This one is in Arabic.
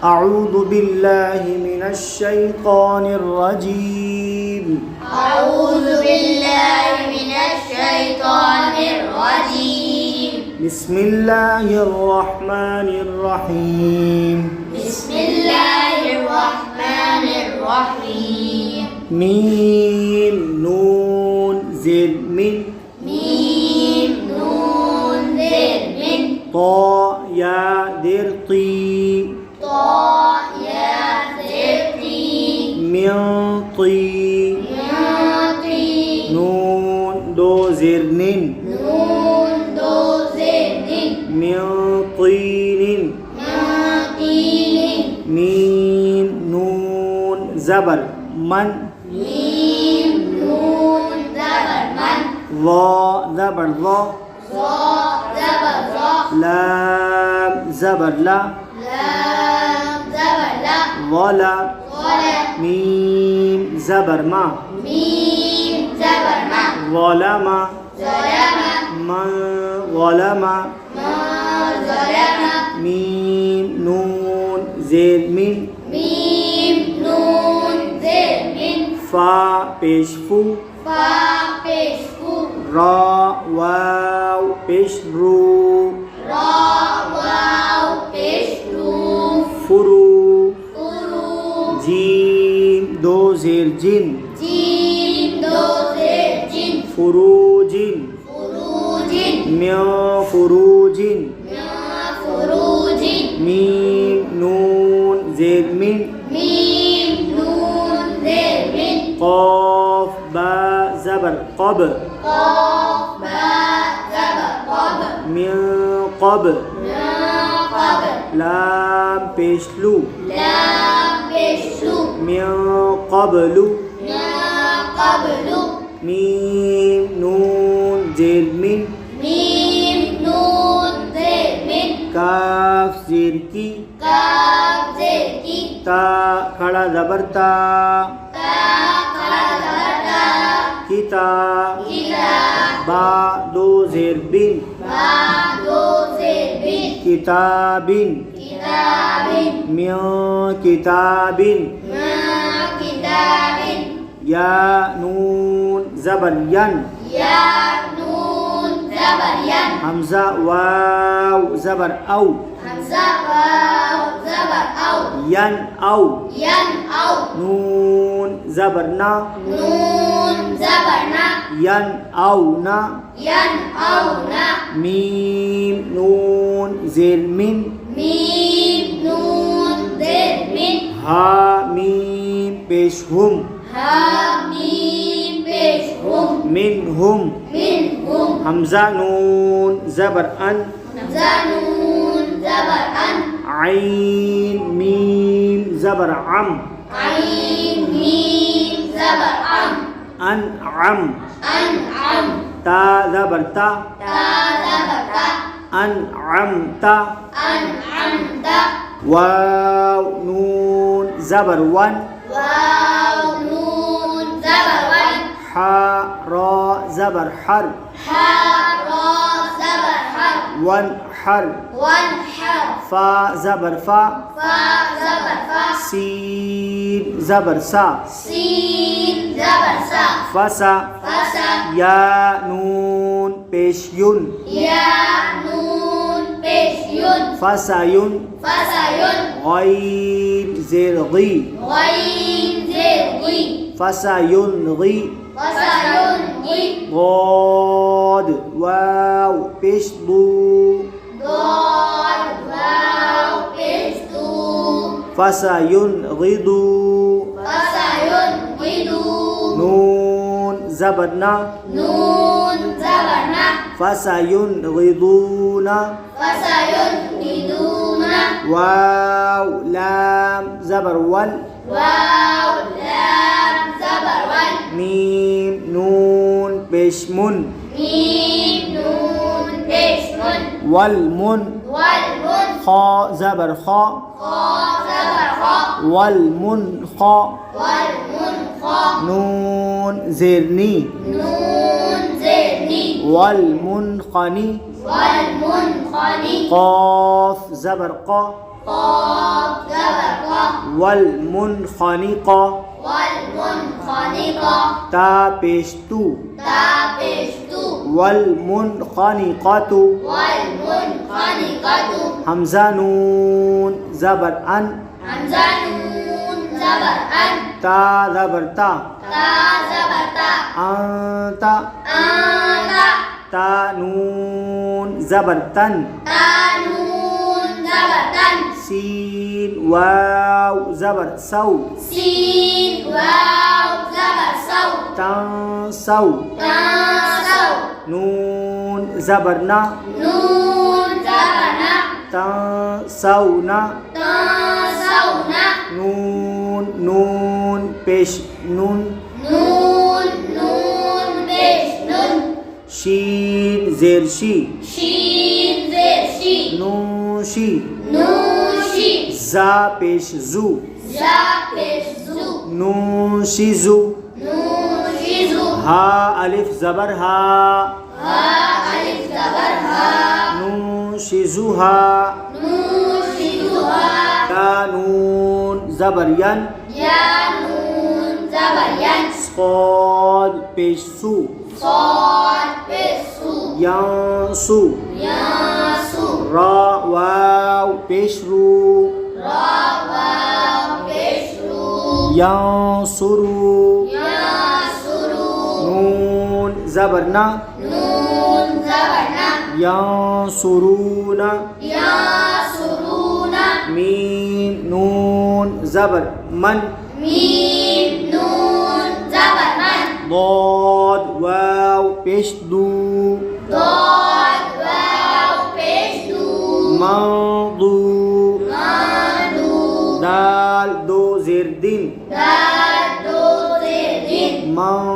أعوذ بالله من الشيطان الرجيم أعوذ بالله من الشيطان الرجيم بسم الله الرحمن الرحيم بسم الله الرحمن الرحيم ميم نون زد من ميم نون زد من طا يا در طي طا يا زد طي من طي يعطي نون دو زر نن نون دو زد من طين يعطي ميم نون زبر من ميم نون زبر من ظا زبر ظا ظا زبر ظا لام زبر لا لام زبر لا ظلا ظلا ميم زبر ما ميم زبر ما ظلم ظلم من ظلم ما ظلم ميم نون زد من ميم نون زد من فا پیش فو فا پیش فو را واو پیش رو را واو پیش رو فرو فرو جیم دو زیر جن جیم دو زد جن فروج فروج من فروج يا فروج ميم نون زد من ميم نون زد من قاف با زبر قب قاف باء زبر قب من قب يا قبر لام پیش لو لام بشو من قبل يا قبل ميم نون زد من ميم نون زد من काफ زیر کی كاف زد كي تا کھڑا زبر تا تا قرأ زبر تا کتا كتا با دو زیر بن با دو زد بن کتاب كتاب من کتاب ما كتاب یا نون زبر ین يا نون زبر ين حمزه واو زبر او همزة واو زبر أو ین او ين أو نون زبر نا نون زبر نا ین او نا ين أو نا ميم نون زیر من ميم نون زد من ها ميم پیش هم ها ميم بش هم منهم منهم حمزه نون زبر ان همزة نون زبر أن عين ميم زبر عم عين ميم زبر أم أنعم أنعم تا زبر تا تا زبر تا أنعمت أنعمت واو نون زبر ون واو نون زبر ون حا را زبر حر حا را زبر حر ون حر وانحر فا زبر فا فا زبر فا سين زبر سا سين زبر سا فسا فسا يا نون پیش ين يا نون بش ين فسيون فسين غين زر غي غين زر غي فسينغي فسينغي ضاد واو پیش ضو ضاد واو بش دو فسينغضو فسينغض نون زبرنا نون زبرنا فسينغضون فسينغضون واو لام زبر ول واو لام زبر ون ميم نون پیش من ميم نون بش من والمن والمن خا زبر خا خا زبر خا والمنخا والمنخا نون زرني نون زرني والمنخني والمنخني قاف زبر قا قاف زبر والمنخنقة والمنخنقة تا پیش تو تا پیش تو والمنخنقة والمنخنقة حمزة نون زبر أن حمزة نون زبر أن تا زبر تا تا زبر تا أنت أنت تا نون زبر تن تا نون زبر تن سين واو زبر سو سين واو زبر سو تنسو تنسو نون زبر نا نون زبر نا تنسونا تنسونا نون پیش نون نون نون پیش نون شين زير شي شين زیر شی نوشي نوشی زا پیش زو زا پیش زو نوشيزو نوشیزو ها ألف زبر ها ها الف زبر ها نوشيزوها نوشیزوها يا نون زبر ين یا نون زبر ین صاد پیش سو صاد پیش سو ينسو یاسو را واو پیش رو را واو پیش رو ينصرو یاسرو نون زبرنا نون زبر نا ينصرون یاسرون ميم نون زبر من میم نون زبر من ضاد واو پیش دو داد واو پیش دو منضو مانو دال دو زردين داد دو زیر دین من